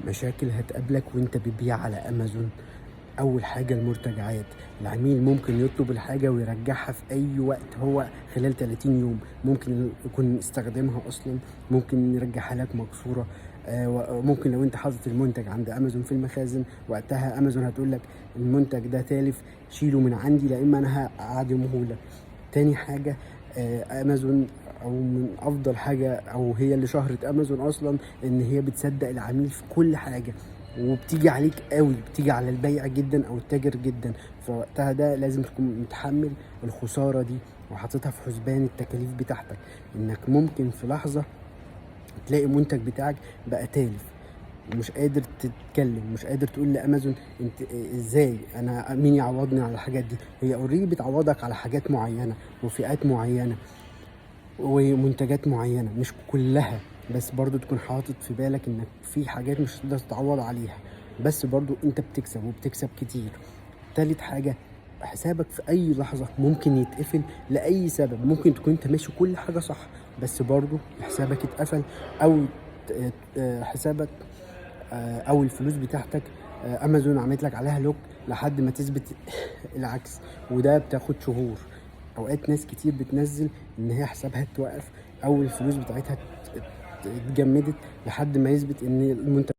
مشاكل هتقابلك وانت بتبيع على امازون. اول حاجه المرتجعات. العميل ممكن يطلب الحاجه ويرجعها في اي وقت، هو خلال 30 يوم ممكن يكون استخدمها اصلا، ممكن يرجعها لك مكسوره. ممكن لو انت حاطط المنتج عند امازون في المخازن، وقتها امازون هتقول لك المنتج ده تالف، شيله من عندي لا اما انا هعدمه لك. تاني حاجه، امازون او من افضل حاجه او هي اللي شهرت امازون اصلا ان هي بتصدق العميل في كل حاجه، وبتيجي عليك قوي، بتيجي على البيع جدا او التاجر جدا. فوقتها ده لازم تكون متحمل الخساره دي وحاططها في حسبان التكاليف بتاعتك، انك ممكن في لحظه تلاقي المنتج بتاعك بقى تالف ومش قادر تتكلم، مش قادر تقول لامازون انت ازاي، انا مين يعوضني على الحاجات دي. هي اوريدي بتعوضك على حاجات معينه وفئات معينه ومنتجات معينة، مش كلها، بس برضو تكون حاطط في بالك انك في حاجات مش هتقدر تتعوض عليها، بس برضو انت بتكسب وبتكسب كتير. تالت حاجة، حسابك في اي لحظة ممكن يتقفل لأي سبب، ممكن تكون انت ماشي كل حاجة صح بس برضو حسابك اتقفل، او حسابك او الفلوس بتاعتك امازون عملت لك عليها لوك لحد ما تثبت العكس، وده بتاخد شهور. اوقات ناس كتير بتنزل ان هي حسابها اتوقف او الفلوس بتاعتها اتجمدت لحد ما يثبت ان المنتج